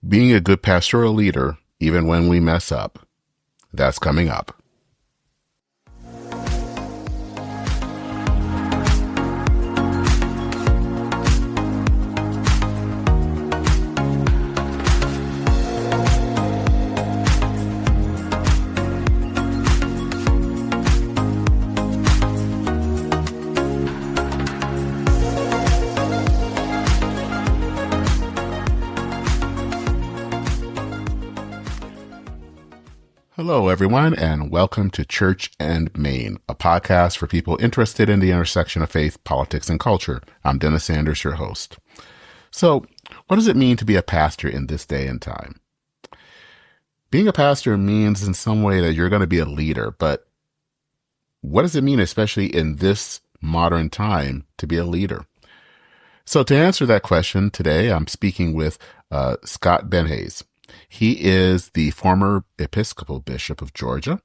Being a good pastoral leader, even when we mess up, that's coming up. Hello, everyone, and welcome to Church and Main, a podcast for people interested in the intersection of faith, politics, and culture. I'm Dennis Sanders, your host. So, what does it mean to be a pastor in this day and time? Being a pastor means in some way that you're going to be a leader, but what does it mean, especially in this modern time, to be a leader? So, to answer that question today, I'm speaking with Scott Benhase. He is the former Episcopal Bishop of Georgia.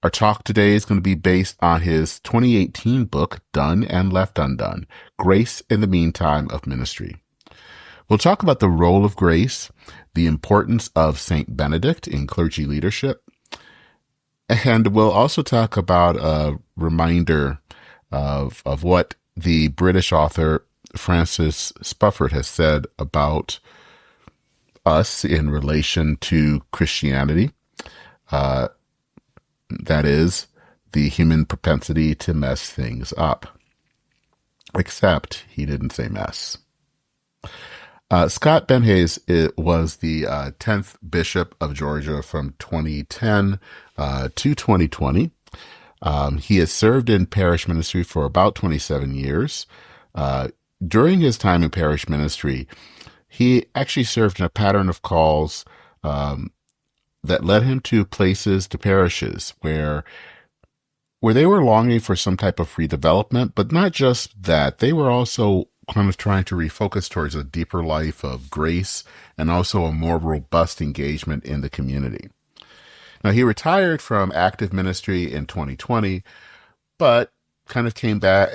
Our talk today is going to be based on his 2018 book, Done and Left Undone, Grace in the Meantime of Ministry. We'll talk about the role of grace, the importance of St. Benedict in clergy leadership, and we'll also talk about a reminder of what the British author Francis Spufford has said about us in relation to Christianity, that is, the human propensity to mess things up. Except he didn't say mess. Scott Benhase was the 10th Bishop of Georgia from 2010 to 2020. He has served in parish ministry for about 27 years. During his time in parish ministry, he actually served in a pattern of calls that led him to places, to parishes, where they were longing for some type of redevelopment, but not just that. They were also kind of trying to refocus towards a deeper life of grace and also a more robust engagement in the community. Now, he retired from active ministry in 2020, but kind of came back,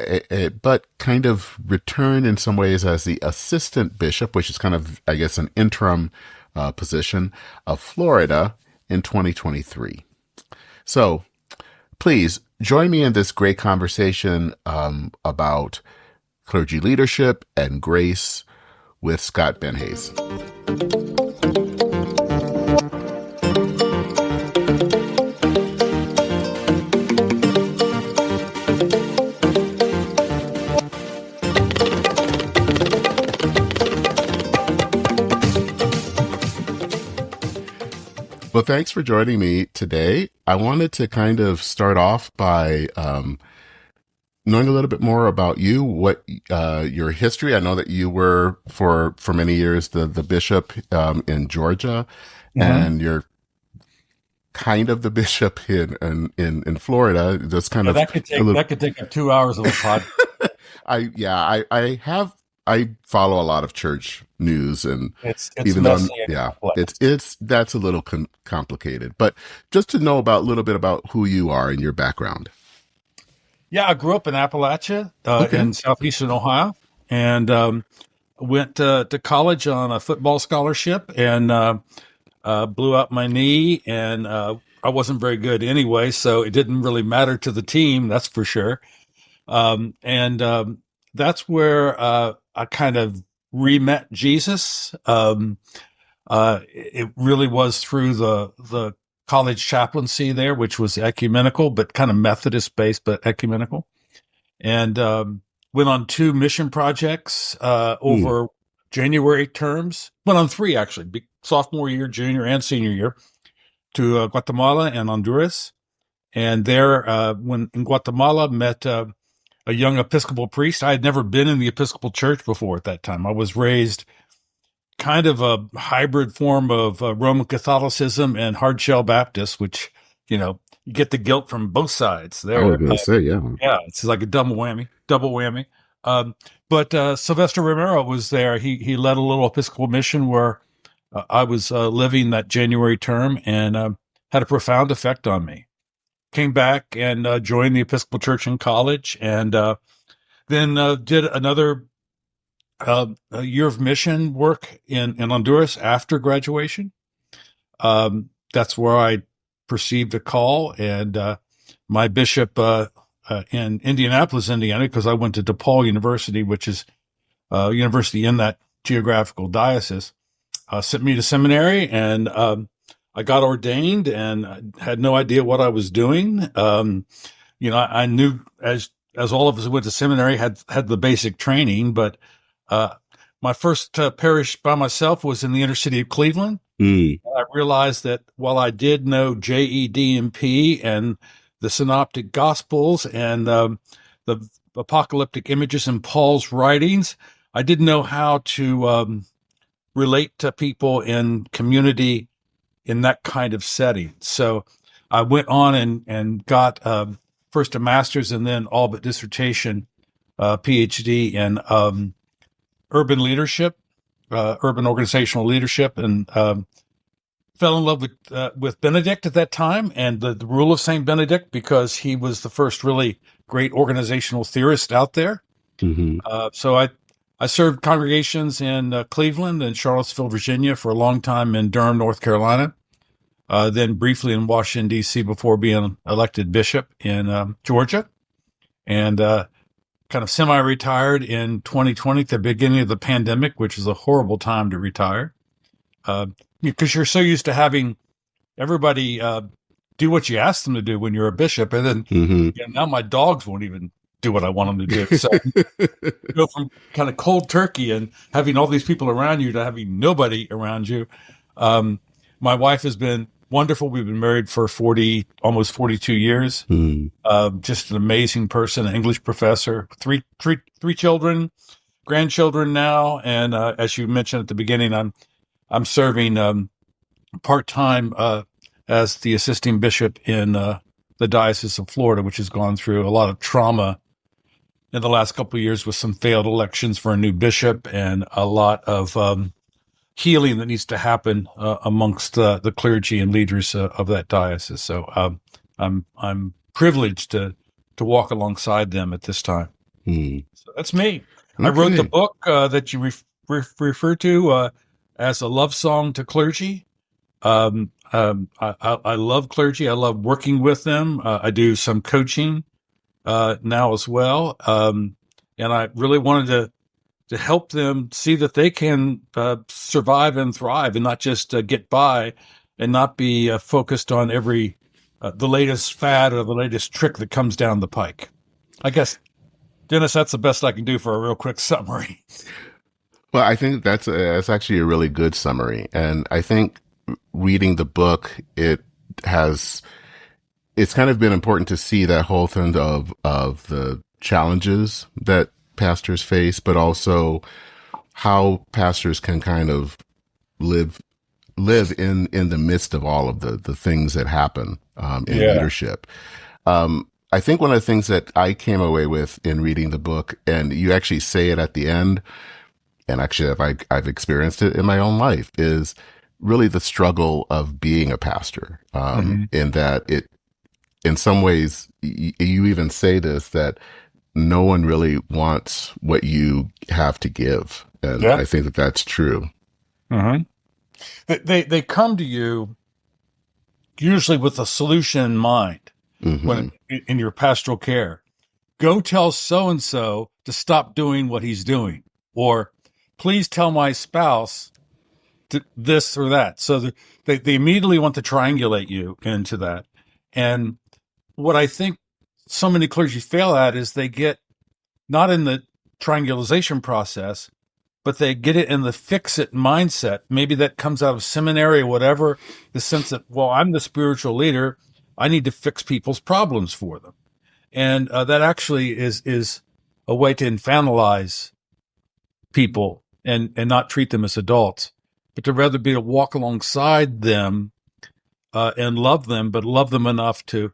but kind of returned in some ways as the assistant bishop, which is kind of, I guess, an interim position of Florida in 2023. So please join me in this great conversation about clergy leadership and grace with Scott Benhase. Well, thanks for joining me today. I wanted to kind of start off by knowing a little bit more about you, what your history. I know that you were for many years the bishop in Georgia, and you're kind of the bishop in Florida. That's kind of that could take up 2 hours of a pod. I follow a lot of church news, and it's even messy though, and that's a little complicated. But just to know a little bit about who you are and your background. Yeah, I grew up in Appalachia, in southeastern Ohio, and went to college on a football scholarship, and blew out my knee, and I wasn't very good anyway, so it didn't really matter to the team, that's for sure. That's where I kind of re-met Jesus. It really was through the college chaplaincy there, which was ecumenical, but kind of Methodist-based, but ecumenical. And went on 2 mission projects over January terms. Went on 3, actually, sophomore year, junior, and senior year, to Guatemala and Honduras. And there, when in Guatemala, met a young Episcopal priest. I had never been in the Episcopal Church before at that time. I was raised kind of a hybrid form of Roman Catholicism and hard-shell Baptist, which, you get the guilt from both sides there. I was going to say, yeah. Yeah, it's like a double whammy. But Sylvester Romero was there. He led a little Episcopal mission where I was living that January term, and had a profound effect on me. Came back and joined the Episcopal Church in college, and then did another a year of mission work in Honduras after graduation. That's where I perceived a call, and my bishop in Indianapolis, Indiana, because I went to DePaul University, which is a university in that geographical diocese, sent me to seminary, and I got ordained, and I had no idea what I was doing. I knew as all of us who went to seminary had the basic training, but my first parish by myself was in the inner city of Cleveland. I realized that while I did know JEDMP and the Synoptic Gospels and the apocalyptic images in Paul's writings, I didn't know how to relate to people in community in that kind of setting. So I went on and got first a master's and then all but dissertation PhD in urban leadership, urban organizational leadership, and fell in love with Benedict at that time and the rule of Saint Benedict, because he was the first really great organizational theorist out there. So I served congregations in Cleveland and Charlottesville, Virginia, for a long time, in Durham, North Carolina, then briefly in Washington, D.C. before being elected bishop in Georgia, and kind of semi-retired in 2020, the beginning of the pandemic, which is a horrible time to retire. Because you're so used to having everybody do what you ask them to do when you're a bishop. And then now my dogs won't even do what I want them to do. So you go from kind of cold turkey and having all these people around you to having nobody around you. My wife has been wonderful. We've been married for almost 42 years. Just an amazing person, an English professor, three children, grandchildren now. And as you mentioned at the beginning, I'm serving part-time as the assisting bishop in the Diocese of Florida, which has gone through a lot of trauma in the last couple of years with some failed elections for a new bishop and a lot of healing that needs to happen amongst the clergy and leaders of that diocese. So I'm privileged to walk alongside them at this time. So that's me. Okay. I wrote the book that you refer to as a love song to clergy. I love clergy. I love working with them. I do some coaching now as well. And I really wanted to help them see that they can survive and thrive and not just get by and not be focused on every the latest fad or the latest trick that comes down the pike. I guess, Dennis, that's the best I can do for a real quick summary. Well, I think that's actually a really good summary. And I think reading the book, it's kind of been important to see that whole thing of the challenges that pastors face, but also how pastors can kind of live in the midst of all of the things that happen in leadership. I think one of the things that I came away with in reading the book, and you actually say it at the end, and actually I've experienced it in my own life, is really the struggle of being a pastor. In that in some ways, you even say this, that no one really wants what you have to give. And I think that that's true. They come to you usually with a solution in mind when in your pastoral care. Go tell so-and-so to stop doing what he's doing, or please tell my spouse this or that. So they immediately want to triangulate you into that. And what I think so many clergy fail at is they get not in the triangulation process, but they get it in the fix-it mindset. Maybe that comes out of seminary or whatever, the sense that, well, I'm the spiritual leader. I need to fix people's problems for them. And that actually is a way to infantilize people and not treat them as adults, but to rather be to walk alongside them and love them, but love them enough to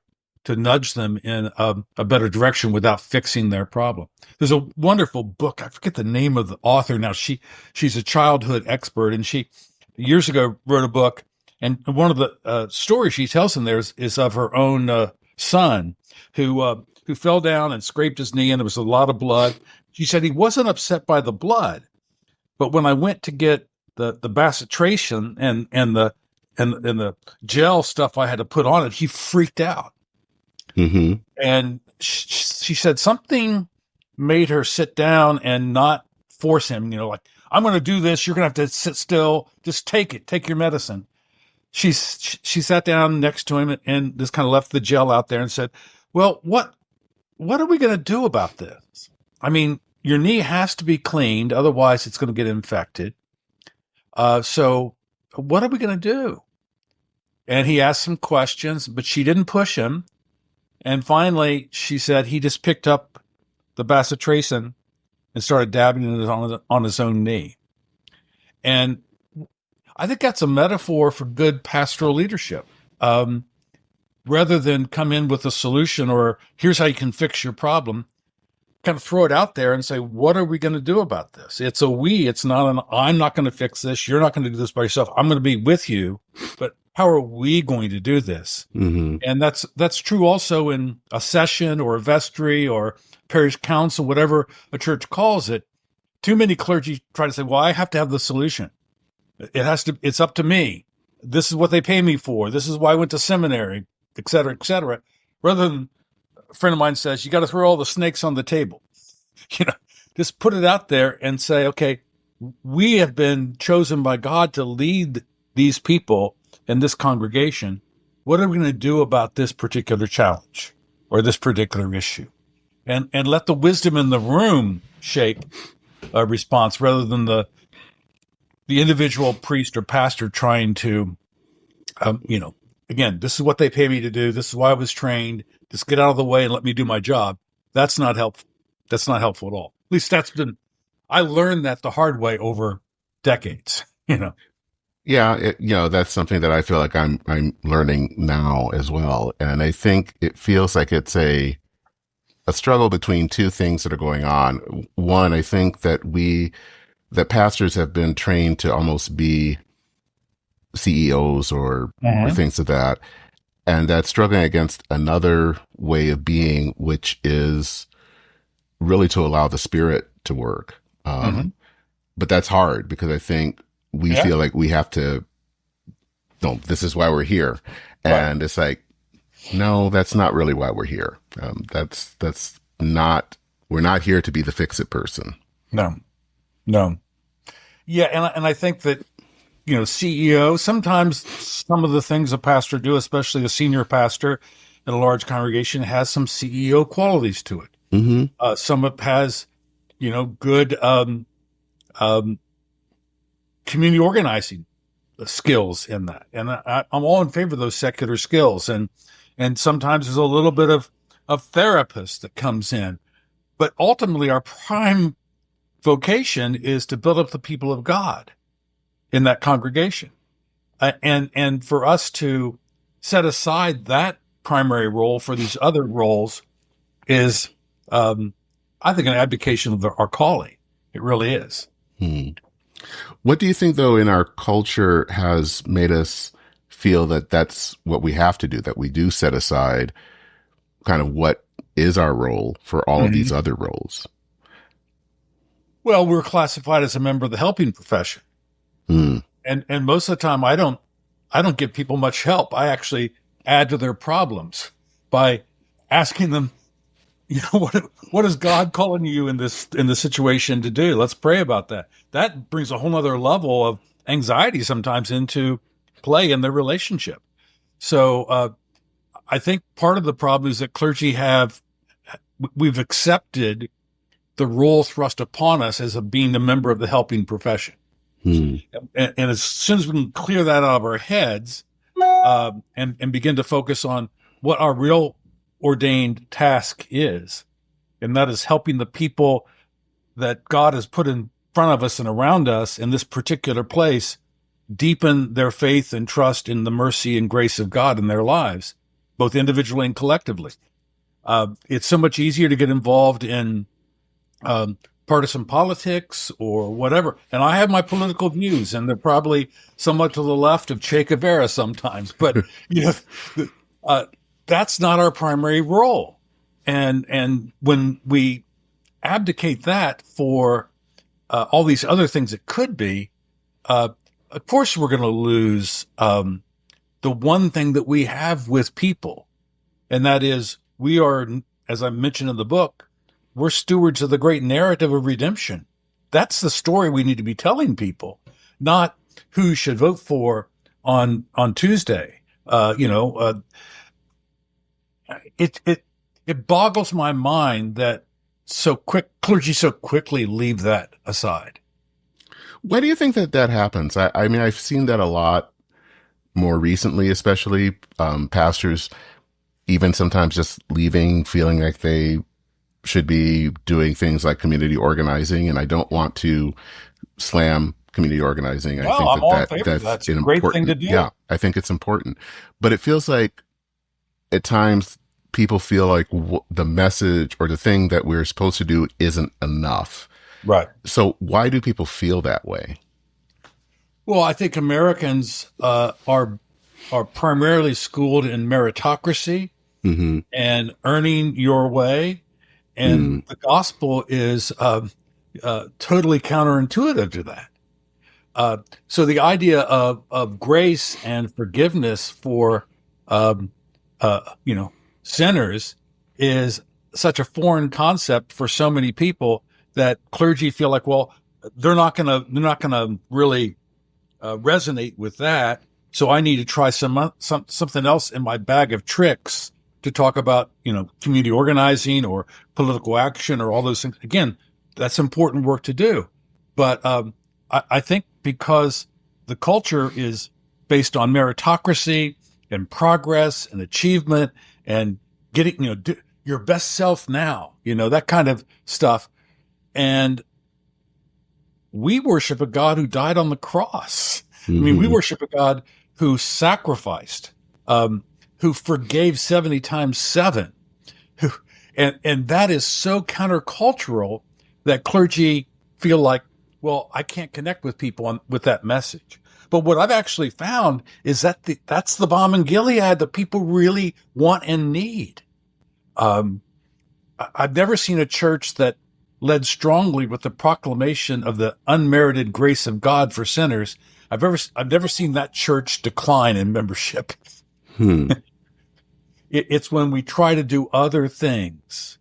nudge them in a better direction without fixing their problem. There's a wonderful book. I forget the name of the author now. She's a childhood expert, and she years ago wrote a book. And one of the stories she tells in there is of her own son who fell down and scraped his knee, and there was a lot of blood. She said he wasn't upset by the blood. But when I went to get the bacitration and the gel stuff I had to put on it, he freaked out. Mm-hmm. And she said something made her sit down and not force him, like, I'm going to do this. You're going to have to sit still. Just take your medicine. She sat down next to him and just kind of left the gel out there and said, well, what are we going to do about this? I mean, your knee has to be cleaned. Otherwise it's going to get infected. So what are we going to do? And he asked some questions, but she didn't push him. And finally, she said he just picked up the bacitracin and started dabbing it on his own knee. And I think that's a metaphor for good pastoral leadership. Rather than come in with a solution or here's how you can fix your problem, kind of throw it out there and say, what are we going to do about this? It's a we. It's not an I'm not going to fix this. You're not going to do this by yourself. I'm going to be with you. But how are we going to do this? Mm-hmm. And that's true also in a session or a vestry or parish council, whatever a church calls it. Too many clergy try to say, well, I have to have the solution. It's up to me. This is what they pay me for. This is why I went to seminary, et cetera, et cetera. Rather than a friend of mine says, you got to throw all the snakes on the table. Just put it out there and say, okay, we have been chosen by God to lead these people in this congregation. What are we going to do about this particular challenge or this particular issue? And let the wisdom in the room shape a response rather than the individual priest or pastor trying to, again, this is what they pay me to do. This is why I was trained. Just get out of the way and let me do my job. That's not helpful. That's not helpful at all. At least I learned that the hard way over decades, Yeah, that's something that I feel like I'm learning now as well. And I think it feels like it's a struggle between two things that are going on. One, I think that pastors have been trained to almost be CEOs or things of that. And that's struggling against another way of being, which is really to allow the Spirit to work. But that's hard because I think we feel like we have to, no, this is why we're here. And it's like, no, that's not really why we're here. That's not, we're not here to be the fix-it person. No. Yeah. And I think that, CEO, sometimes some of the things a pastor do, especially a senior pastor in a large congregation, has some CEO qualities to it. Mm-hmm. Some of it has, good community organizing skills in that. And I'm all in favor of those secular skills. And sometimes there's a little bit of therapist that comes in. But ultimately, our prime vocation is to build up the people of God in that congregation. And for us to set aside that primary role for these other roles is, I think, an abdication of our calling. It really is. What do you think, though, in our culture has made us feel that that's what we have to do, that we do set aside kind of what is our role for all of these other roles? Well, we're classified as a member of the helping profession. And most of the time I don't give people much help. I actually add to their problems by asking them, what is God calling you in this situation to do? Let's pray about that. That brings a whole other level of anxiety sometimes into play in their relationship. So I think part of the problem is that clergy we've accepted the role thrust upon us as being a member of the helping profession. And as soon as we can clear that out of our heads and begin to focus on what our real ordained task is, and that is helping the people that God has put in front of us and around us in this particular place deepen their faith and trust in the mercy and grace of God in their lives, both individually and collectively. It's so much easier to get involved in partisan politics or whatever. And I have my political views, and they're probably somewhat to the left of Che Guevara sometimes, but that's not our primary role. And when we abdicate that for all these other things it could be, of course we're going to lose the one thing that we have with people, and that is we are, as I mentioned in the book, we're stewards of the great narrative of redemption. That's the story we need to be telling people, not who should vote for on Tuesday. It boggles my mind that clergy so quickly leave that aside. Why do you think that happens? I mean, I've seen that a lot more recently, especially pastors, even sometimes just leaving, feeling like they should be doing things like community organizing. And I don't want to slam community organizing. No, I'm all in favor of that. That's a great thing to do. Yeah, I think it's important. But it feels like at times people feel like the message or the thing that we're supposed to do isn't enough. Right. So why do people feel that way? Well, I think Americans are primarily schooled in meritocracy and earning your way. And the gospel is totally counterintuitive to that. So the idea of grace and forgiveness for sinners is such a foreign concept for so many people that clergy feel like, well, they're not gonna really resonate with that. So I need to try something else in my bag of tricks to talk about, community organizing or political action or all those things. Again, that's important work to do. But I think because the culture is based on meritocracy and progress and achievement and getting, do your best self now, that kind of stuff. And we worship a God who died on the cross. I mean, we worship a God who sacrificed, who forgave 70 times 7. And that is so countercultural that clergy feel like, well, I can't connect with people with that message. But what I've actually found is that that's the balm in Gilead that people really want and need. I've never seen a church that led strongly with the proclamation of the unmerited grace of God for sinners. I've never seen that church decline in membership. It's when we try to do other things.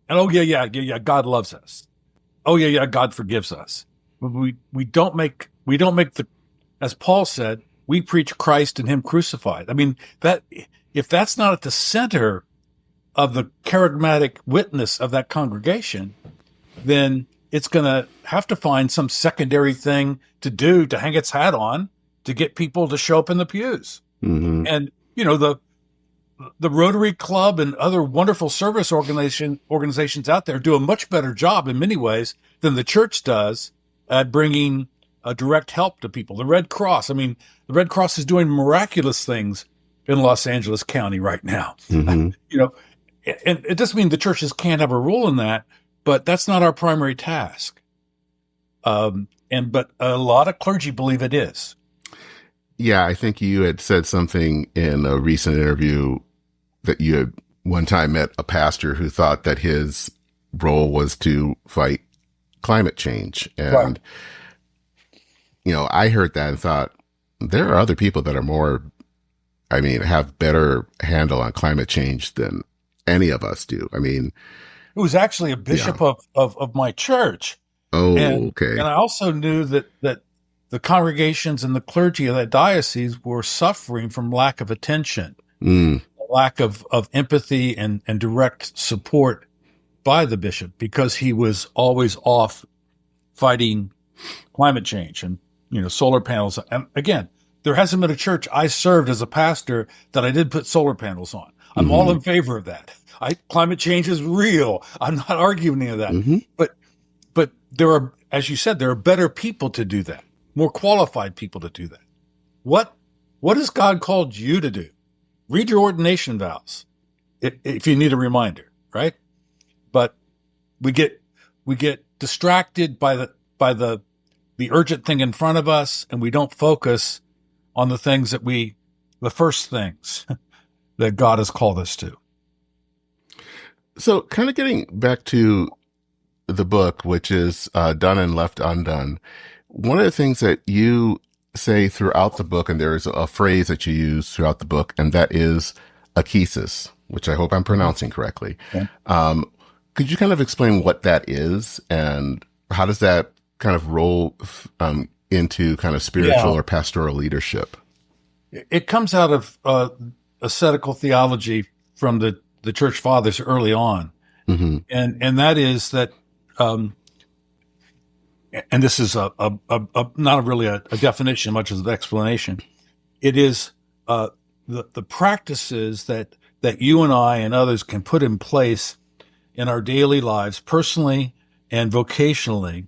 And yeah, God loves us. Oh yeah, God forgives us. But we don't make the, as Paul said, we preach Christ and him crucified. I mean, that if that's not at the center of the charismatic witness of that congregation, then it's going to have to find some secondary thing to do to hang its hat on to get people to show up in the pews. And, the Rotary Club and other wonderful service organizations out there do a much better job in many ways than the church does at bringing direct help to people. The Red Cross, the Red Cross is doing miraculous things in Los Angeles County right now. And it doesn't mean the churches can't have a role in that, but that's not our primary task. But a lot of clergy believe it is. Yeah, I think you had said something in a recent interview that you had one time met a pastor who thought that his role was to fight climate change. And, I heard that and thought, there are other people that are more, have better handle on climate change than any of us do. It was actually a bishop of my church. Oh, okay. And I also knew that the congregations and the clergy of that diocese were suffering from lack of attention, lack of empathy and direct support by the bishop, because he was always off fighting climate change and, solar panels. And again, there hasn't been a church I served as a pastor that I did put solar panels on. I'm all in favor of that. Climate change is real. I'm not arguing any of that. But there are, as you said, there are better people to do that, more qualified people to do that. What has God called you to do? Read your ordination vows if you need a reminder, right? But we get distracted by the urgent thing in front of us, and we don't focus on the first things that God has called us to. So kind of getting back to the book, which is Done and Left Undone, one of the things that you say throughout the book, and there is a phrase that you use throughout the book, and that is akesis, which I hope I'm pronouncing correctly. Okay. Could you kind of explain what that is, and how does that kind of roll into kind of spiritual or pastoral leadership? It comes out of ascetical theology from the church fathers early on. Mm-hmm. And that is that, and this is not really a definition much as an explanation. It is the practices that you and I and others can put in place in our daily lives, personally and vocationally,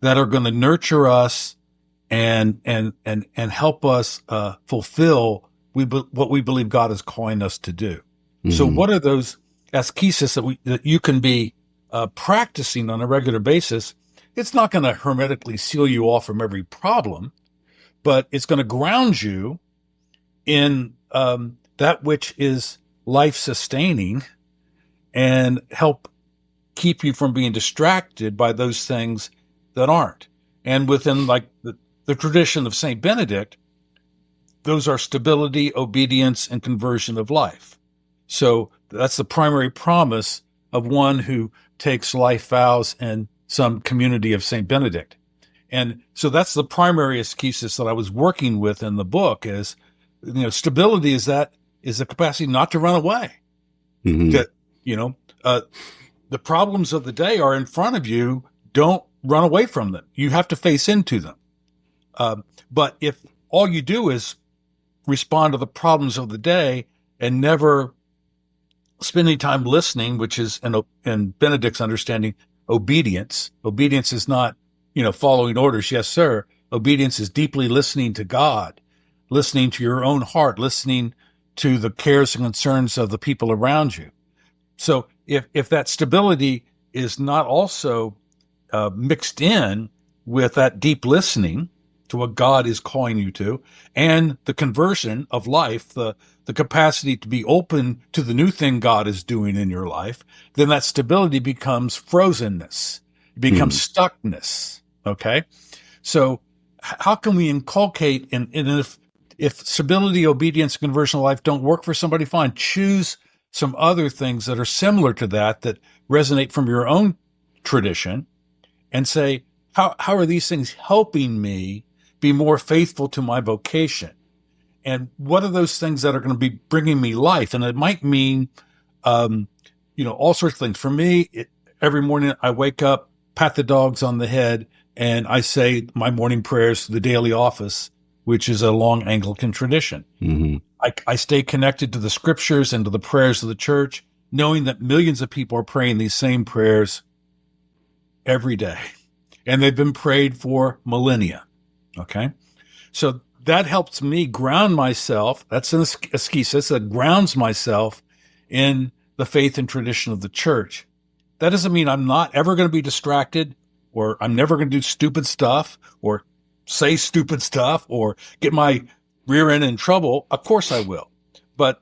that are going to nurture us and help us fulfill what we believe God is calling us to do. Mm-hmm. So what are those ascesis that you can be practicing on a regular basis? It's not going to hermetically seal you off from every problem, but it's going to ground you in that which is life-sustaining and help keep you from being distracted by those things that aren't. And within like the tradition of St. Benedict, those are stability, obedience, and conversion of life. So that's the primary promise of one who takes life vows in some community of St. Benedict. And so that's the primary ascesis that I was working with in the book is, stability is the capacity not to run away. Mm-hmm. That, the problems of the day are in front of you. Don't run away from them. You have to face into them. But if all you do is respond to the problems of the day and never spend any time listening, which is in Benedict's understanding, obedience. Obedience is not, following orders. Yes, sir. Obedience is deeply listening to God, listening to your own heart, listening to the cares and concerns of the people around you. So if that stability is not also mixed in with that deep listening to what God is calling you to, and the conversion of life, the capacity to be open to the new thing God is doing in your life, then that stability becomes frozenness. It becomes stuckness. Okay? So how can we inculcate, and if stability, obedience, conversion of life don't work for somebody, fine. Choose some other things that are similar to that resonate from your own tradition, and say, how are these things helping me be more faithful to my vocation? And what are those things that are going to be bringing me life? And it might mean, all sorts of things. For me, every morning I wake up, pat the dogs on the head, and I say my morning prayers to the daily office, which is a long Anglican tradition. Mm-hmm. I stay connected to the scriptures and to the prayers of the church, knowing that millions of people are praying these same prayers every day. And they've been prayed for millennia. Okay? So that helps me ground myself. That's an ascesis that grounds myself in the faith and tradition of the church. That doesn't mean I'm not ever going to be distracted, or I'm never going to do stupid stuff, or say stupid stuff, or get my rear end in trouble. Of course I will. But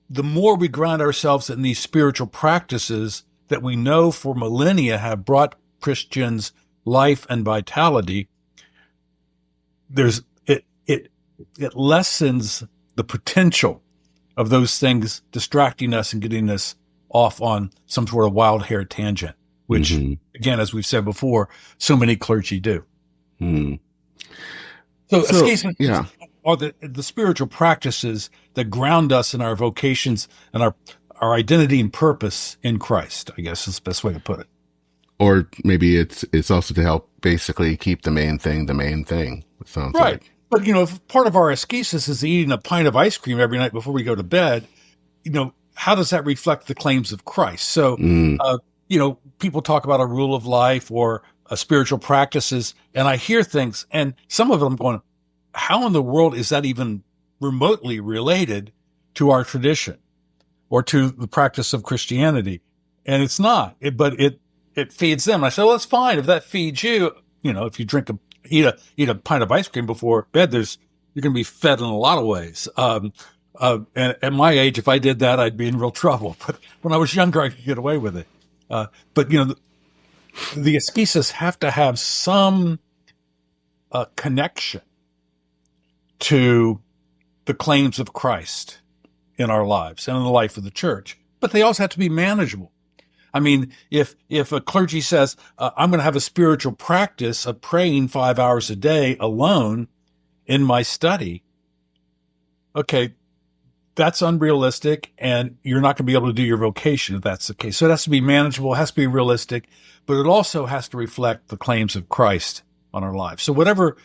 the more we ground ourselves in these spiritual practices that we know for millennia have brought Christians life and vitality, it lessens the potential of those things distracting us and getting us off on some sort of wild hair tangent, which, again, as we've said before, so many clergy do. Mm. So ascesis are the spiritual practices that ground us in our vocations and our identity and purpose in Christ, I guess is the best way to put it. Or maybe it's also to help basically keep the main thing, it sounds right. like. But, if part of our ascesis is eating a pint of ice cream every night before we go to bed, how does that reflect the claims of Christ? So, people talk about a rule of life or spiritual practices, and I hear things, and some of them going, how in the world is that even remotely related to our tradition or to the practice of Christianity? And it's not, but it feeds them. And I say, well, that's fine. If that feeds you, if you eat a pint of ice cream before bed, you're going to be fed in a lot of ways. And at my age, if I did that, I'd be in real trouble. But when I was younger, I could get away with it. But the ascesis have to have some connection to the claims of Christ in our lives and in the life of the church. But they also have to be manageable. I mean, if a clergy says, I'm going to have a spiritual practice of praying 5 hours a day alone in my study, okay, that's unrealistic, and you're not going to be able to do your vocation if that's the case. So it has to be manageable, it has to be realistic, but it also has to reflect the claims of Christ on our lives. So whatever,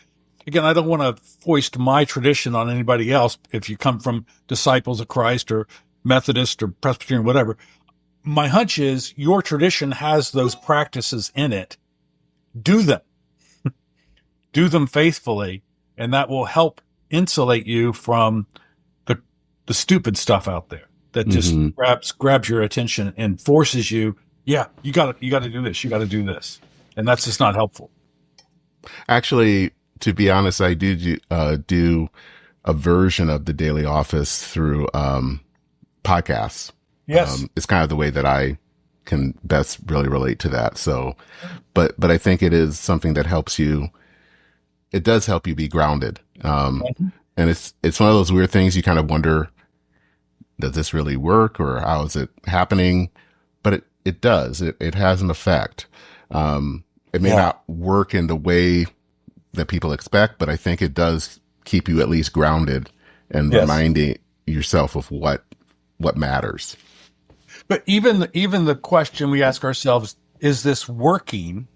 again, I don't want to foist my tradition on anybody else. If you come from Disciples of Christ or Methodist or Presbyterian, whatever, my hunch is your tradition has those practices in it. Do them. Do them faithfully, and that will help insulate you from the stupid stuff out there that just grabs your attention and forces you. Yeah, you got to do this. You got to do this, and that's just not helpful. Actually, to be honest, I do a version of the daily office through podcasts. Yes, it's kind of the way that I can best really relate to that. So, but I think it is something that helps you. It does help you be grounded. And it's one of those weird things you kind of wonder, does this really work or how is it happening? But it does. It has an effect. It may not work in the way that people expect, but I think it does keep you at least grounded and reminding yourself of what matters. But even the question we ask ourselves, is this working,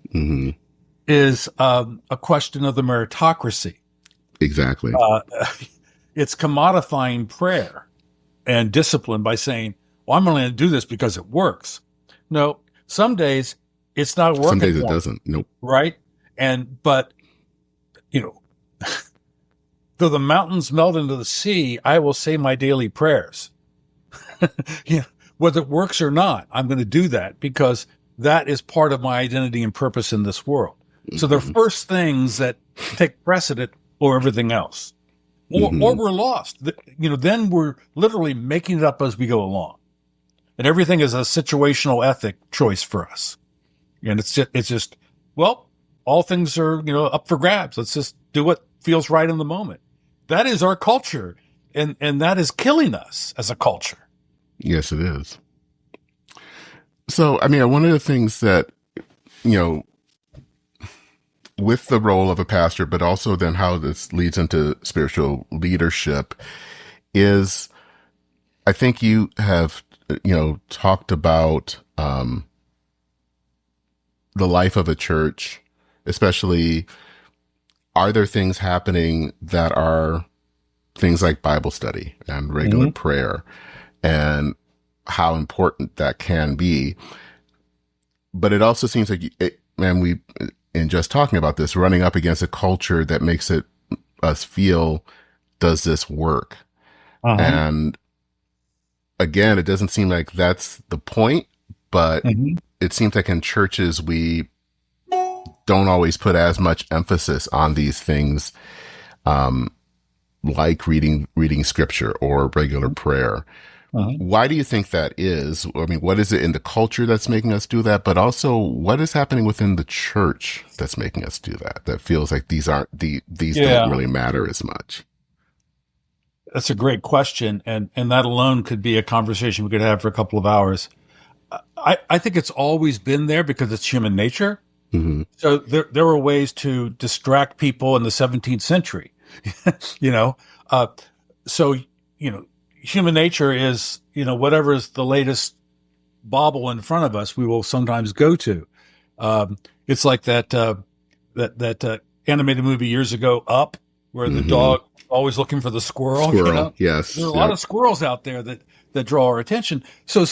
is a question of the meritocracy. Exactly. It's commodifying prayer and discipline by saying, well, I'm only going to do this because it works. No, some days it's not working. Some days it doesn't. Nope. Right. But though the mountains melt into the sea, I will say my daily prayers. Whether it works or not, I'm going to do that because that is part of my identity and purpose in this world. So they're first things that take precedent over everything else. Or we're lost. Then we're literally making it up as we go along. And everything is a situational ethic choice for us. And it's just, well, all things are, up for grabs. Let's just do what feels right in the moment. That is our culture. And that is killing us as a culture. Yes, it is. So, I mean, one of the things that, with the role of a pastor, but also then how this leads into spiritual leadership is, I think you have, talked about the life of a church, especially, are there things happening that are things like Bible study and regular prayer, and how important that can be. But it also seems like, in just talking about this, running up against a culture that makes us feel, does this work? And again, it doesn't seem like that's the point, but it seems like in churches, we don't always put as much emphasis on these things, like reading scripture or regular prayer. Why do you think that is? I mean, what is it in the culture that's making us do that? But also, what is happening within the church that's making us do that? That feels like these don't really matter as much. That's a great question, and that alone could be a conversation we could have for a couple of hours. I think it's always been there because it's human nature. So there were ways to distract people in the 17th century. Human nature is, whatever is the latest bauble in front of us, we will sometimes go to. It's like that animated movie years ago, Up, where the dog always looking for the squirrel. Yes. There are a lot of squirrels out there that draw our attention. So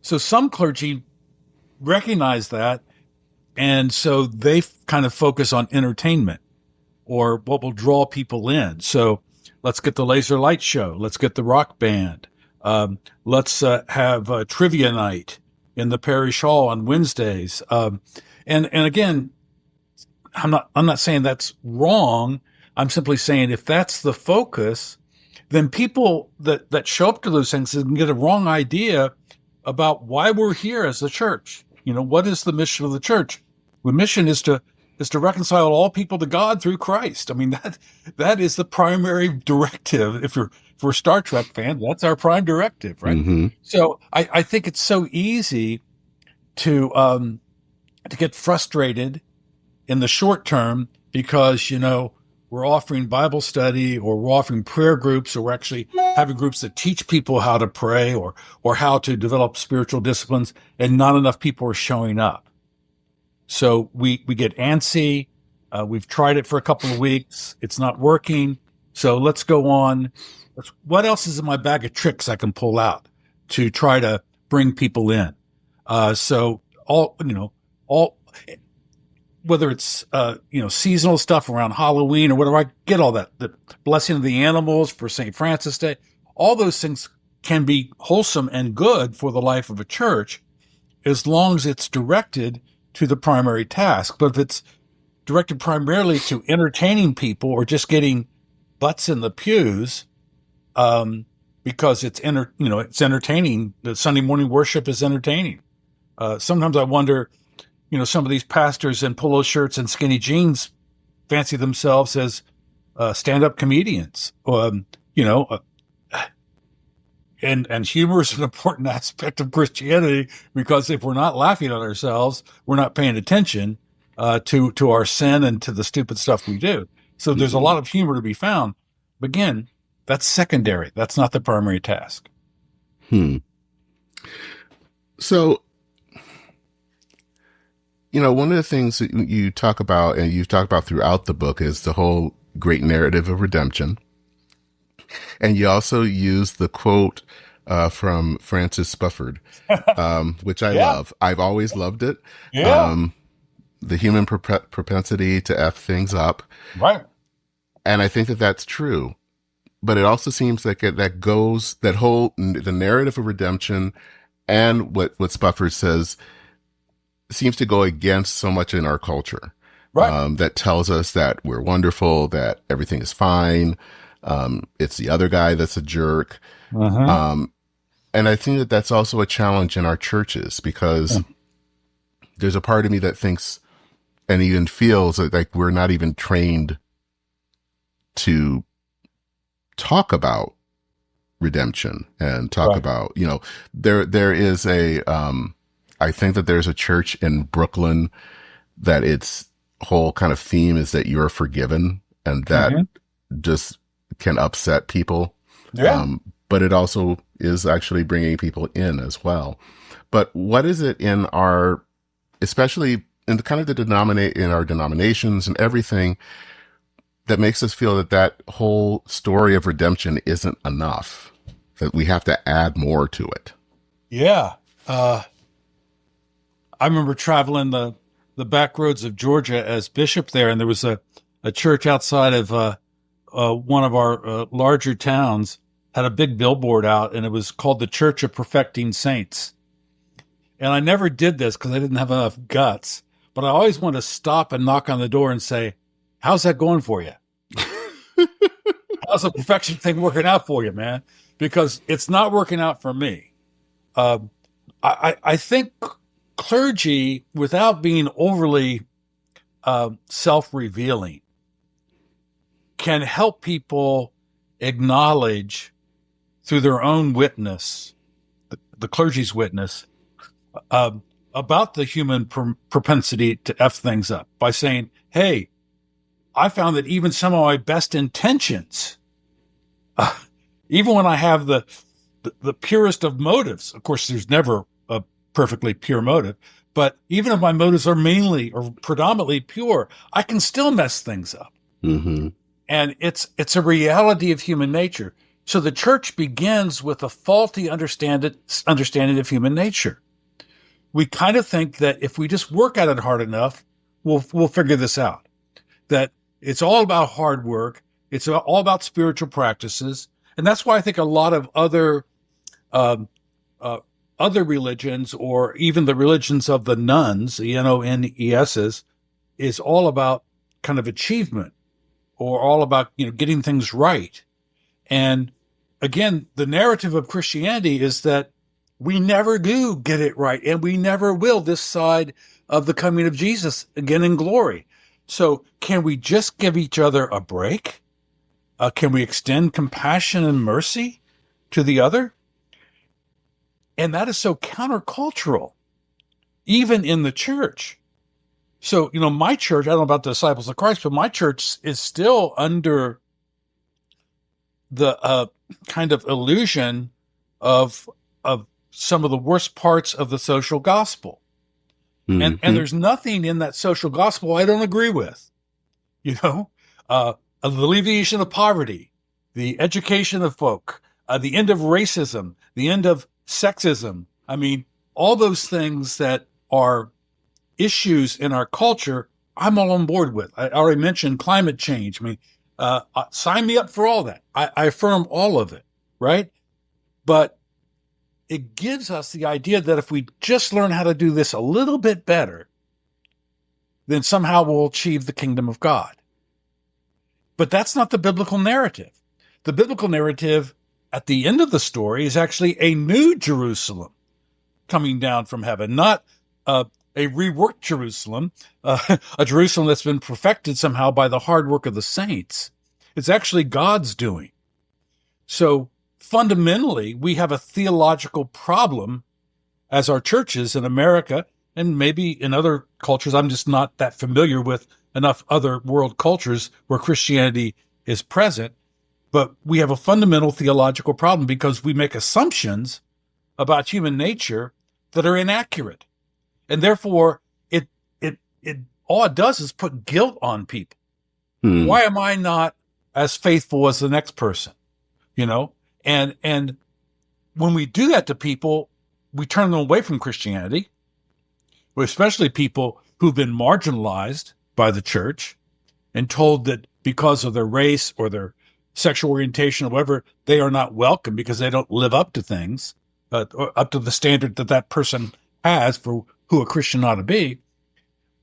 some clergy recognize that, and so they kind of focus on entertainment or what will draw people in. So let's get the laser light show. Let's get the rock band. Let's have a trivia night in the parish hall on Wednesdays. And again, I'm not saying that's wrong. I'm simply saying if that's the focus, then people that show up to those things can get a wrong idea about why we're here as a church. What is the mission of the church? The mission is to reconcile all people to God through Christ. I mean, that is the primary directive. If we're a Star Trek fan, that's our prime directive, right? Mm-hmm. So I think it's so easy to get frustrated in the short term because, we're offering Bible study or we're offering prayer groups, or we're actually having groups that teach people how to pray or how to develop spiritual disciplines, and not enough people are showing up. So we get antsy. We've tried it for a couple of weeks. It's not working. So let's go on. What else is in my bag of tricks I can pull out to try to bring people in? So whether it's, seasonal stuff around Halloween or whatever, I get all that. The blessing of the animals for St. Francis Day, all those things can be wholesome and good for the life of a church as long as it's directed to the primary task. But if it's directed primarily to entertaining people or just getting butts in the pews, because it's entertaining, the Sunday morning worship is entertaining. Sometimes I wonder, some of these pastors in polo shirts and skinny jeans fancy themselves as stand-up comedians. And humor is an important aspect of Christianity, because if we're not laughing at ourselves, we're not paying attention to our sin and to the stupid stuff we do. So there's a lot of humor to be found. But again, that's secondary. That's not the primary task. So, one of the things that you talk about, and you've talked about throughout the book, is the whole great narrative of redemption. And you also use the quote from Francis Spufford, which I love. I've always loved it. Yeah. The human propensity to F things up. Right. And I think that that's true. But it also seems like the narrative of redemption and what Spufford says seems to go against so much in our culture. Right. That tells us that we're wonderful, that everything is fine. It's the other guy that's a jerk. Uh-huh. And I think that that's also a challenge in our churches, because there's a part of me that thinks and even feels like we're not even trained to talk about redemption and talk about, there is I think that there's a church in Brooklyn that its whole kind of theme is that you're forgiven, and that just can upset people. Yeah. But it also is actually bringing people in as well. But what is it in especially in in our denominations and everything, that makes us feel that whole story of redemption isn't enough, that we have to add more to it? Yeah. I remember traveling the back roads of Georgia as bishop there, and there was a church outside of one of our larger towns, had a big billboard out, and it was called the Church of Perfecting Saints. And I never did this because I didn't have enough guts, but I always wanted to stop and knock on the door and say, "How's that going for you? How's the perfection thing working out for you, man?" Because it's not working out for me. I think clergy, without being overly self-revealing, can help people acknowledge through their own witness, the clergy's witness, about the human propensity to F things up by saying, "Hey, I found that even some of my best intentions, even when I have the purest of motives, of course, there's never a perfectly pure motive, but even if my motives are mainly or predominantly pure, I can still mess things up." Mm-hmm. And it's a reality of human nature. So the church begins with a faulty understanding of human nature. We kind of think that if we just work at it hard enough, we'll figure this out. That it's all about hard work. It's all about spiritual practices. And that's why I think a lot of other religions, or even the religions of the nuns, NESs, is all about kind of achievement, or all about, getting things right. And again, the narrative of Christianity is that we never do get it right, and we never will this side of the coming of Jesus again in glory. So can we just give each other a break? Can we extend compassion and mercy to the other? And that is so countercultural, even in the church. So, my church, I don't know about the Disciples of Christ, but my church is still under the kind of illusion of some of the worst parts of the social gospel. Mm-hmm. And there's nothing in that social gospel I don't agree with. The alleviation of poverty, the education of folk, the end of racism, the end of sexism. I mean, all those things that are issues in our culture, I'm all on board with. I already mentioned climate change. I mean, sign me up for all that. I affirm all of it, right? But it gives us the idea that if we just learn how to do this a little bit better, then somehow we'll achieve the kingdom of God. But that's not the biblical narrative. The biblical narrative at the end of the story is actually a new Jerusalem coming down from heaven, not a reworked Jerusalem, a Jerusalem that's been perfected somehow by the hard work of the saints. It's actually God's doing. So fundamentally, we have a theological problem as our churches in America, and maybe in other cultures. I'm just not that familiar with enough other world cultures where Christianity is present. But we have a fundamental theological problem because we make assumptions about human nature that are inaccurate. And therefore, it all it does is put guilt on people. Why am I not as faithful as the next person? And when we do that to people, we turn them away from Christianity, especially people who've been marginalized by the church and told that because of their race or their sexual orientation or whatever, they are not welcome because they don't live up to things, or up to the standard that person has for who a Christian ought to be.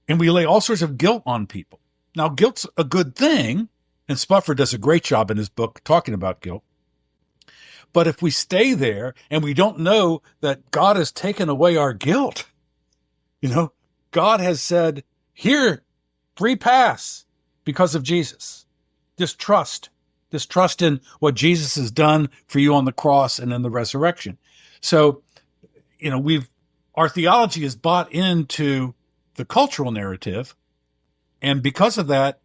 And we lay all sorts of guilt on people. Now, guilt's a good thing, and Spuffer does a great job in his book talking about guilt. But if we stay there and we don't know that God has taken away our guilt, God has said, here, free pass because of Jesus. Just trust in what Jesus has done for you on the cross and in the resurrection. So, our theology is bought into the cultural narrative. And because of that,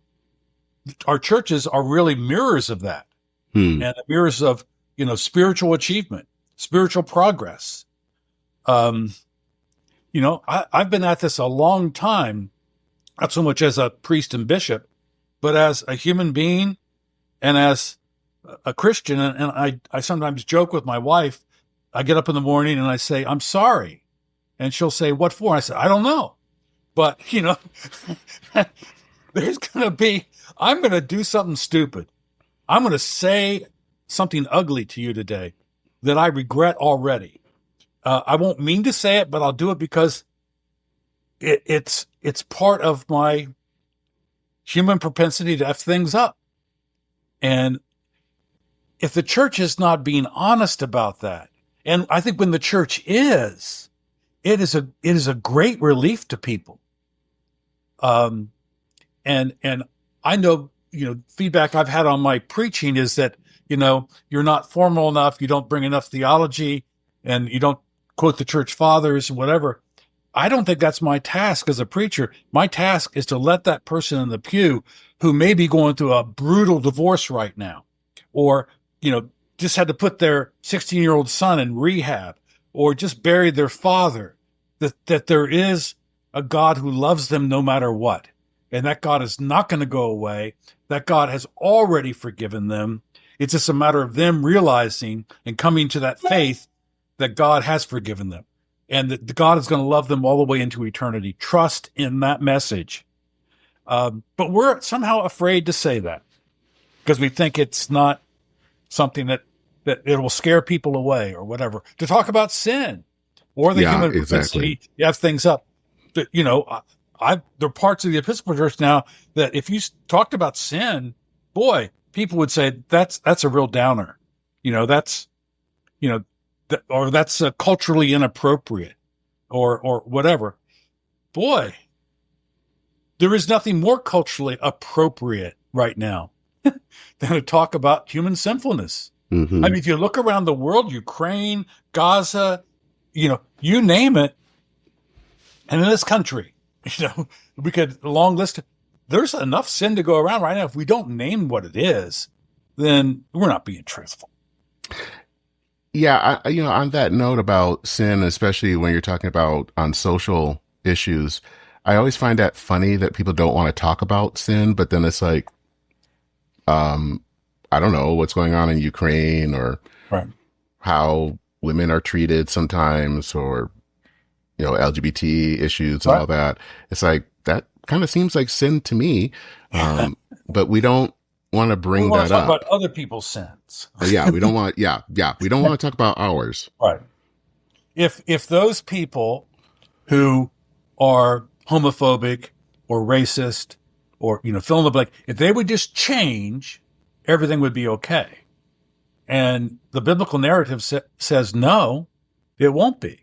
our churches are really mirrors of that and mirrors of, spiritual achievement, spiritual progress. I've been at this a long time, not so much as a priest and bishop, but as a human being and as a Christian. And I sometimes joke with my wife. I get up in the morning and I say, I'm sorry. And she'll say, what for? I said, I don't know. But, I'm going to do something stupid. I'm going to say something ugly to you today that I regret already. I won't mean to say it, but I'll do it because it's part of my human propensity to F things up. And if the church is not being honest about that, and I think when the church is, it is a great relief to people. And I know, feedback I've had on my preaching is that, you're not formal enough. You don't bring enough theology and you don't quote the church fathers and whatever. I don't think that's my task as a preacher. My task is to let that person in the pew who may be going through a brutal divorce right now, or, just had to put their 16-year-old son in rehab, or just buried their father, that there is a God who loves them no matter what. And that God is not going to go away. That God has already forgiven them. It's just a matter of them realizing and coming to that faith that God has forgiven them and that God is going to love them all the way into eternity. Trust in that message. But we're somehow afraid to say that because we think it's not something that it will scare people away or whatever. To talk about sin or the human propensity, you have things up. But, there are parts of the Episcopal Church now that if you talked about sin, boy, people would say that's a real downer. or that's culturally inappropriate, or whatever. Boy, there is nothing more culturally appropriate right now than to talk about human sinfulness. Mm-hmm. I mean, if you look around the world, Ukraine, Gaza, you name it, and in this country, we could long list. There's enough sin to go around right now. If we don't name what it is, then we're not being truthful. Yeah, on that note about sin, especially when you're talking about on social issues, I always find that funny that people don't want to talk about sin, but then it's like, I don't know what's going on in Ukraine, or right, how women are treated sometimes, or, LGBT issues and right, all that. It's like, that kind of seems like sin to me. But we don't want to bring that talk up. about other people's sins. Yeah, we don't want, we don't want to talk about ours. Right. If those people who are homophobic or racist or, fill in the blank, if they would just change, everything would be okay. And the biblical narrative says, no, it won't be,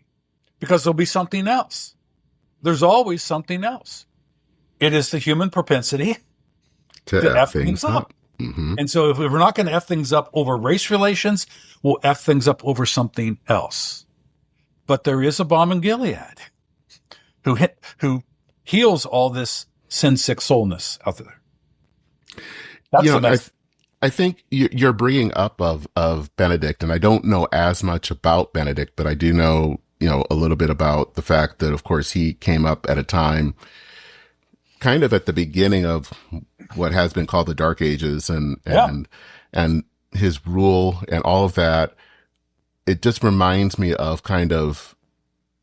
because there'll be something else. There's always something else. It is the human propensity to F things up. Mm-hmm. And so if we're not going to F things up over race relations, we'll F things up over something else. But there is a balm in Gilead who heals all this sin-sick soulness out there. That's I think you're bringing up of Benedict, and I don't know as much about Benedict, but I do know, a little bit about the fact that, of course, he came up at a time kind of at the beginning of what has been called the Dark Ages, and his rule and all of that. It just reminds me of kind of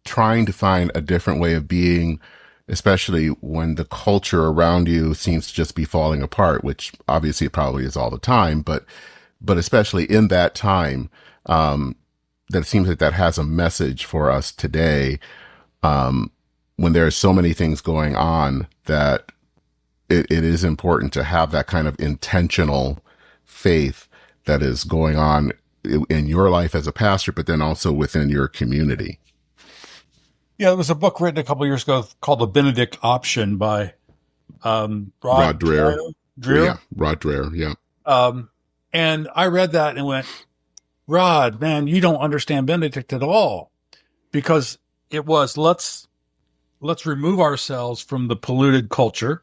trying to find a different way of being, especially when the culture around you seems to just be falling apart, which obviously it probably is all the time, but especially in that time, that it seems like that has a message for us today, when there are so many things going on, that it is important to have that kind of intentional faith that is going on in your life as a pastor, but then also within your community. Yeah, there was a book written a couple of years ago called The Benedict Option by Rod Dreher. Yeah, Rod Dreher, yeah. And I read that and went, Rod, man, you don't understand Benedict at all, because it was let's remove ourselves from the polluted culture,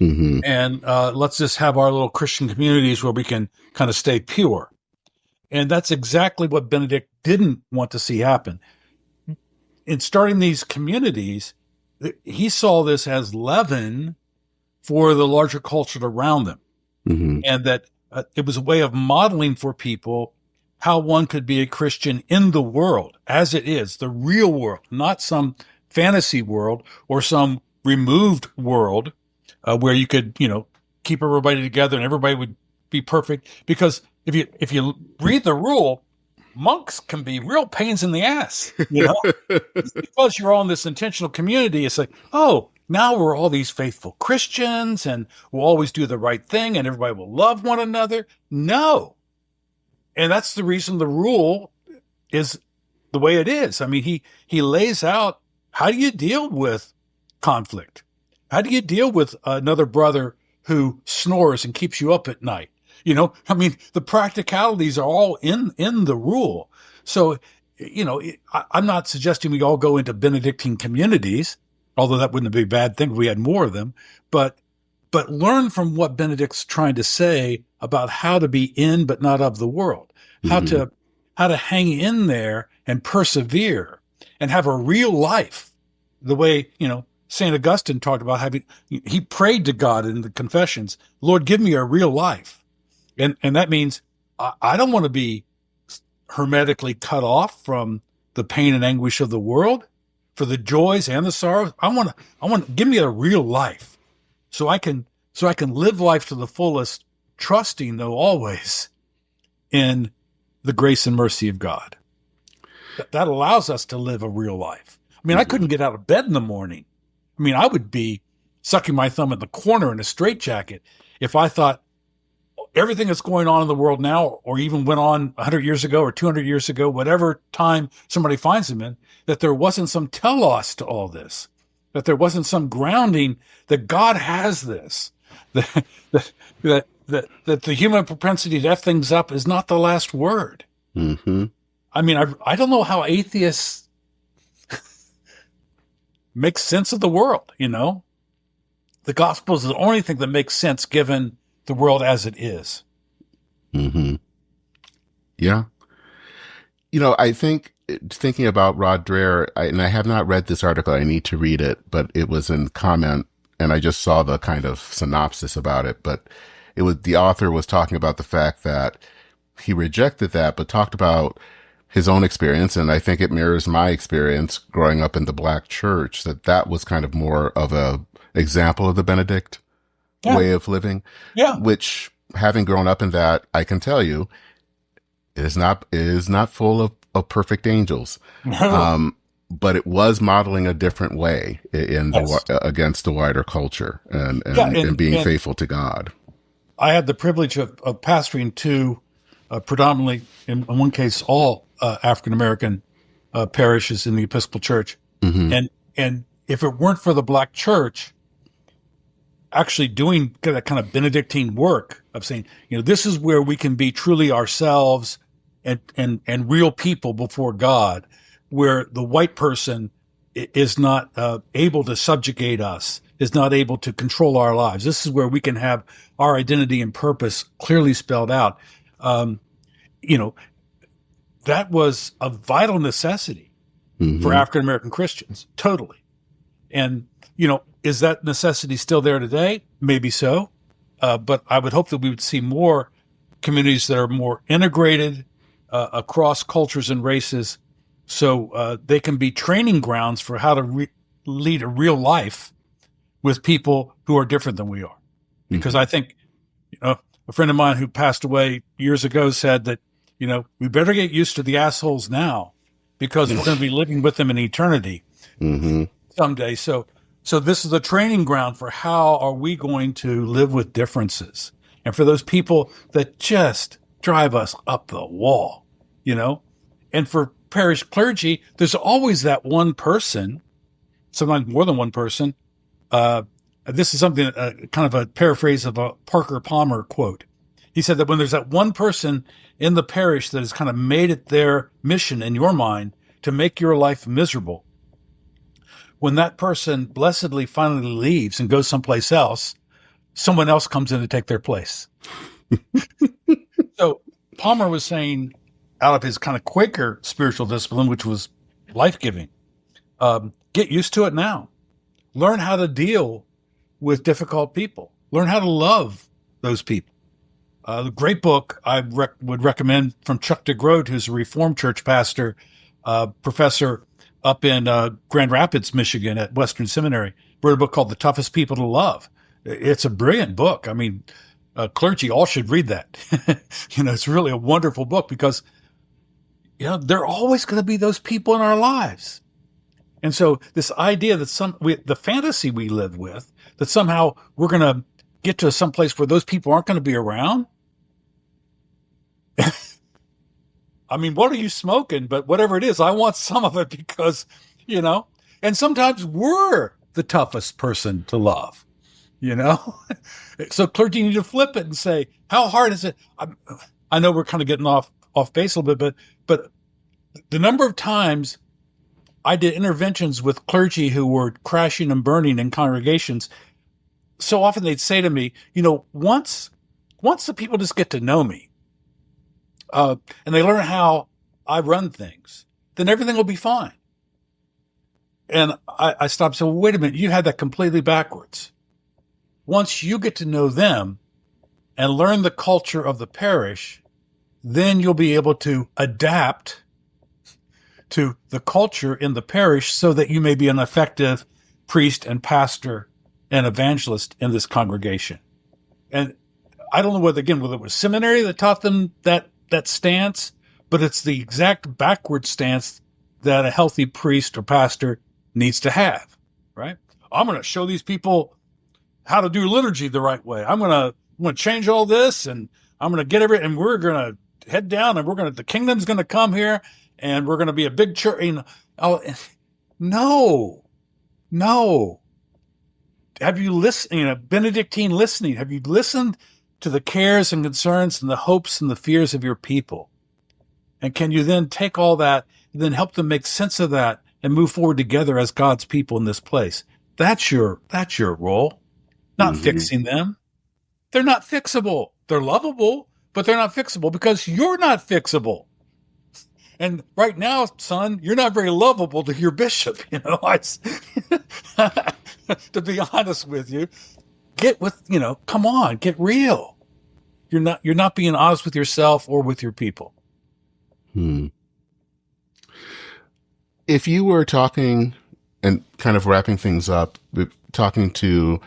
mm-hmm. and let's just have our little Christian communities where we can kind of stay pure. And that's exactly what Benedict didn't want to see happen. In starting these communities, he saw this as leaven for the larger culture around them. Mm-hmm. And that it was a way of modeling for people how one could be a Christian in the world as it is, the real world, not some fantasy world or some removed world where you could, keep everybody together and everybody would be perfect. Because if you read the rule, monks can be real pains in the ass, because you're all in this intentional community. It's like, oh, now we're all these faithful Christians and we'll always do the right thing and everybody will love one another. No. And that's the reason the rule is the way it is. I mean, he lays out, how do you deal with conflict? How do you deal with another brother who snores and keeps you up at night? The practicalities are all in the rule. So, I'm not suggesting we all go into Benedictine communities, although that wouldn't be a bad thing if we had more of them, but learn from what Benedict's trying to say about how to be in, but not of the world, mm-hmm. how to hang in there and persevere and have a real life, the way, St. Augustine talked about he prayed to God in the Confessions, Lord, give me a real life. And that means I don't want to be hermetically cut off from the pain and anguish of the world, for the joys and the sorrows. I want to give me a real life, so I can live life to the fullest, trusting though always in the grace and mercy of God. That allows us to live a real life. I mean, I couldn't get out of bed in the morning. I mean, I would be sucking my thumb in the corner in a straitjacket if I thought everything that's going on in the world now, or even went on 100 years ago or 200 years ago, whatever time somebody finds them in, that there wasn't some telos to all this, that there wasn't some grounding that God has this, that the human propensity to F things up is not the last word. Mm-hmm. I mean, I don't know how atheists make sense of the world, The gospel is the only thing that makes sense given the world as it is. Mm-hmm. Yeah. I think thinking about Rod Dreher, and I have not read this article, I need to read it, but it was in comment, and I just saw the kind of synopsis about it, but the author was talking about the fact that he rejected that, but talked about his own experience, and I think it mirrors my experience growing up in the Black church, that was kind of more of a example of the Benedict way of living, which, having grown up in that, I can tell you, it is not full of perfect angels. But it was modeling a different way against the wider culture and being faithful to God. I had the privilege of pastoring two predominantly, in one case, all African-American parishes in the Episcopal Church. Mm-hmm. And if it weren't for the Black church actually doing that kind of Benedictine work of saying, this is where we can be truly ourselves and real people before God, where the white person is not able to subjugate us, is not able to control our lives. This is where we can have our identity and purpose clearly spelled out. That was a vital necessity for African-American Christians, totally. And, is that necessity still there today? Maybe so. But I would hope that we would see more communities that are more integrated across cultures and races, so they can be training grounds for how to lead a real life with people who are different than we are. Because I think, a friend of mine who passed away years ago said that, we better get used to the assholes now, because we're going to be living with them in eternity someday. So this is a training ground for how are we going to live with differences. And for those people that just drive us up the wall, and for parish clergy, there's always that one person, sometimes more than one person. This is something, kind of a paraphrase of a Parker Palmer quote. He said that when there's that one person in the parish that has kind of made it their mission in your mind to make your life miserable, when that person blessedly finally leaves and goes someplace else, someone else comes in to take their place. So Palmer was saying, out of his kind of Quaker spiritual discipline, which was life-giving, get used to it now. Learn how to deal with difficult people. Learn how to love those people. The great book I would recommend from Chuck DeGroat, who's a Reformed Church pastor, professor up in Grand Rapids, Michigan at Western Seminary, wrote a book called The Toughest People to Love. It's a brilliant book. I mean, clergy all should read that. It's really a wonderful book because, there are always going to be those people in our lives. And so this idea that the fantasy we live with, that somehow we're going to get to some place where those people aren't going to be around. I mean, what are you smoking? But whatever it is, I want some of it because, and sometimes we're the toughest person to love, So clergy need to flip it and say, how hard is it? I know we're kind of getting off base a little bit, but the number of times I did interventions with clergy who were crashing and burning in congregations, so often they'd say to me, once the people just get to know me, and they learn how I run things, then everything will be fine. And I stopped and said, well, wait a minute, you had that completely backwards. Once you get to know them and learn the culture of the parish, then you'll be able to adapt to the culture in the parish so that you may be an effective priest and pastor and evangelist in this congregation. And I don't know whether it was seminary that taught them that stance, but it's the exact backward stance that a healthy priest or pastor needs to have, right? I'm going to show these people how to do liturgy the right way. I'm going to going to change all this, and I'm going to get and we're going to head down, and the kingdom's going to come here, and we're going to be a big church. No. Have you listened, Benedictine listening? Have you listened to the cares and concerns and the hopes and the fears of your people? And can you then take all that and then help them make sense of that and move forward together as God's people in this place? That's your role, not fixing them. They're not fixable. They're lovable, but they're not fixable because you're not fixable. And right now, son, you're not very lovable to your bishop. To be honest with you, come on, get real. You're not being honest with yourself or with your people. If you were talking and kind of wrapping things up, talking to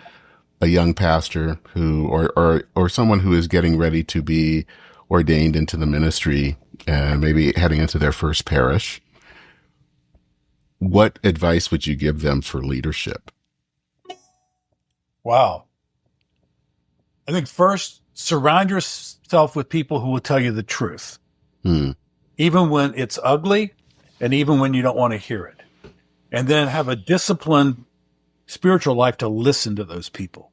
a young pastor who, or someone who is getting ready to be ordained into the ministry and maybe heading into their first parish, what advice would you give them for leadership? Wow. I think first, surround yourself with people who will tell you the truth, even when it's ugly and even when you don't want to hear it. And then have a disciplined spiritual life to listen to those people.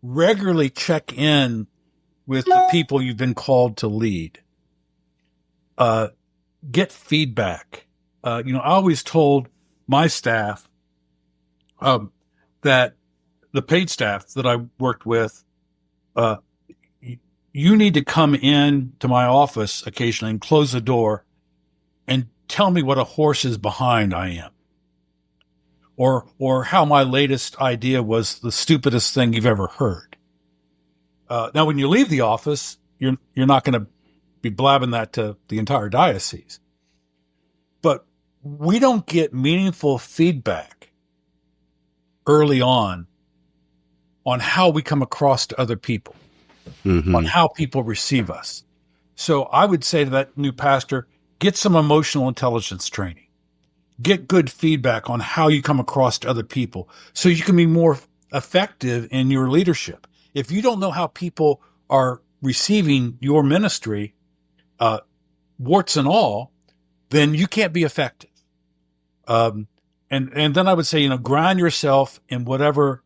Regularly check in with the people you've been called to lead. Get feedback. I always told my staff that the paid staff that I worked with, you need to come in to my office occasionally and close the door and tell me what a horse's behind I am. Or how my latest idea was the stupidest thing you've ever heard. Now, when you leave the office, you're not going to be blabbing that to the entire diocese. But we don't get meaningful feedback early on how we come across to other people, on how people receive us. So I would say to that new pastor, get some emotional intelligence training. Get good feedback on how you come across to other people so you can be more effective in your leadership. If you don't know how people are receiving your ministry, warts and all, then you can't be effective. And then I would say, ground yourself in whatever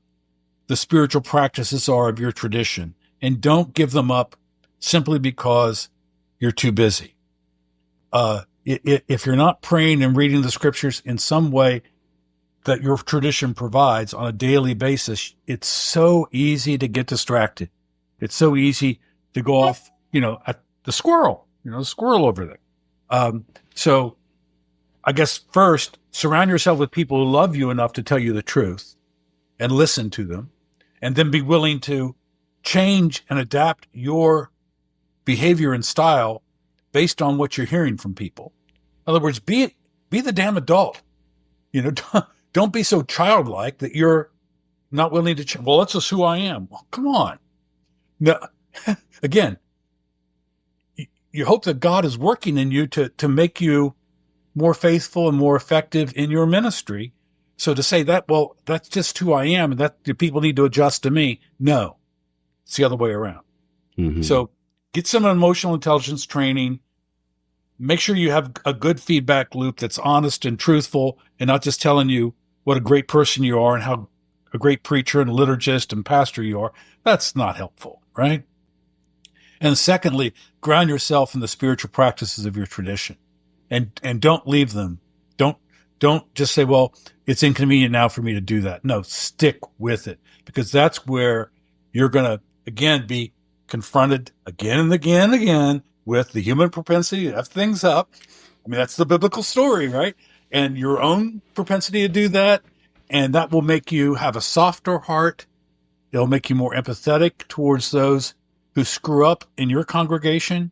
the spiritual practices are of your tradition, and don't give them up simply because you're too busy. If you're not praying and reading the scriptures in some way that your tradition provides on a daily basis, it's so easy to get distracted. It's so easy to go off, at the squirrel over there. So I guess first, surround yourself with people who love you enough to tell you the truth and listen to them, and then be willing to change and adapt your behavior and style based on what you're hearing from people. In other words, be the damn adult. Don't be so childlike that you're not willing to change. Well, that's just who I am. Well, come on. No, again, you hope that God is working in you to make you more faithful and more effective in your ministry. So to say that, well, that's just who I am, and that the people need to adjust to me. No, it's the other way around. So get some emotional intelligence training. Make sure you have a good feedback loop that's honest and truthful, and not just telling you what a great person you are and how a great preacher and liturgist and pastor you are. That's not helpful, right? And secondly, ground yourself in the spiritual practices of your tradition, and don't leave them. Don't just say, well, it's inconvenient now for me to do that. No, stick with it, because that's where you're going to, again, be confronted again and again and again with the human propensity to have things up. I mean, that's the biblical story, right? And your own propensity to do that. And that will make you have a softer heart. It'll make you more empathetic towards those who screw up in your congregation.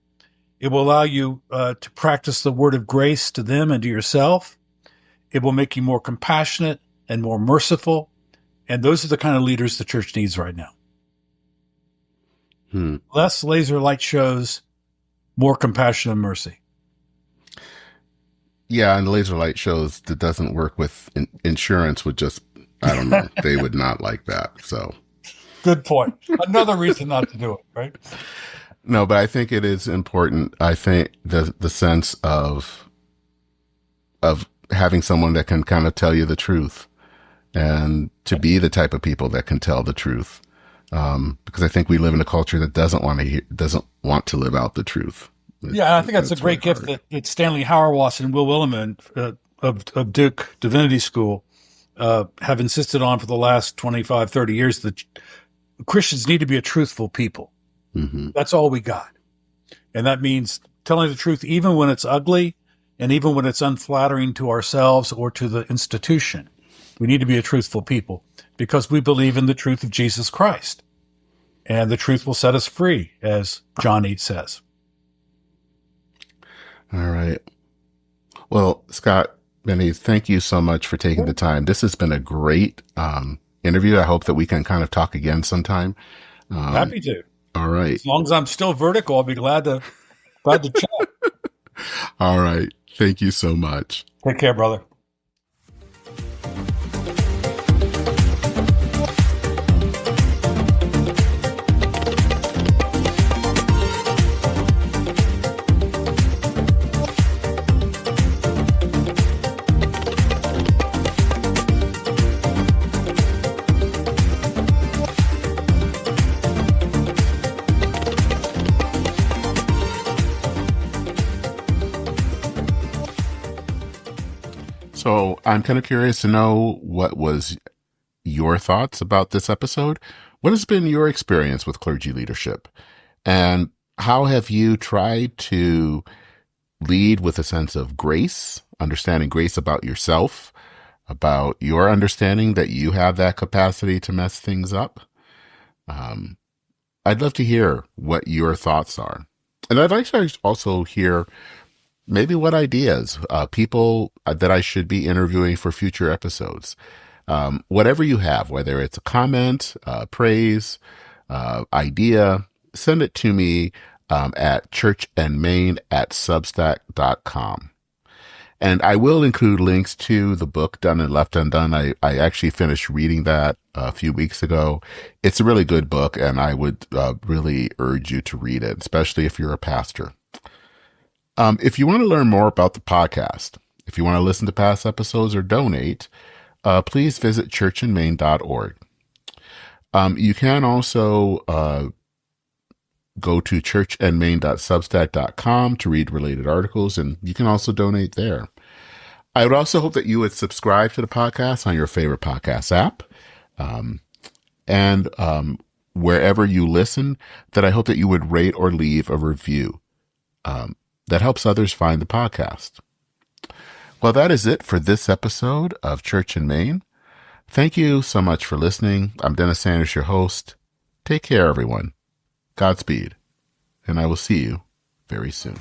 It will allow you to practice the word of grace to them and to yourself. It will make you more compassionate and more merciful. And those are the kind of leaders the church needs right now. Less laser light shows, more compassion and mercy. Yeah, and laser light shows that doesn't work with insurance would just, I don't know, they would not like that. So Good point. Another reason not to do it, right? No, but I think it is important. I think the sense of having someone that can kind of tell you the truth, and to be the type of people that can tell the truth. Because I think we live in a culture that doesn't want to live out the truth. I think that's a great gift that Stanley Hauerwas and Will Willimon of Duke Divinity School have insisted on for the last 25, 30 years, that Christians need to be a truthful people. Mm-hmm. That's all we got. And that means telling the truth even when it's ugly and even when it's unflattering to ourselves or to the institution. We need to be a truthful people because we believe in the truth of Jesus Christ. And the truth will set us free, as Johnny says. All right. Well, Scott Benhase, thank you so much for taking the time. This has been a great interview. I hope that we can kind of talk again sometime. Happy to. All right. As long as I'm still vertical, I'll be glad to chat. All right. Thank you so much. Take care, brother. So I'm kind of curious to know, what was your thoughts about this episode? What has been your experience with clergy leadership? And how have you tried to lead with a sense of grace, understanding grace about yourself, about your understanding that you have that capacity to mess things up? I'd love to hear what your thoughts are. And I'd like to also hear maybe what ideas, people that I should be interviewing for future episodes. Whatever you have, whether it's a comment, praise, idea, send it to me at churchandmain@substack.com. And I will include links to the book, Done and Left Undone. I actually finished reading that a few weeks ago. It's a really good book, and I would really urge you to read it, especially if you're a pastor. If you want to learn more about the podcast, if you want to listen to past episodes or donate, please visit churchandmain.org. You can also go to churchandmain.substack.com to read related articles, and you can also donate there. I would also hope that you would subscribe to the podcast on your favorite podcast app. And wherever you listen, that I hope that you would rate or leave a review. That helps others find the podcast. Well, that is it for this episode of Church in Maine. Thank you so much for listening. I'm Dennis Sanders, your host. Take care, everyone. Godspeed. And I will see you very soon.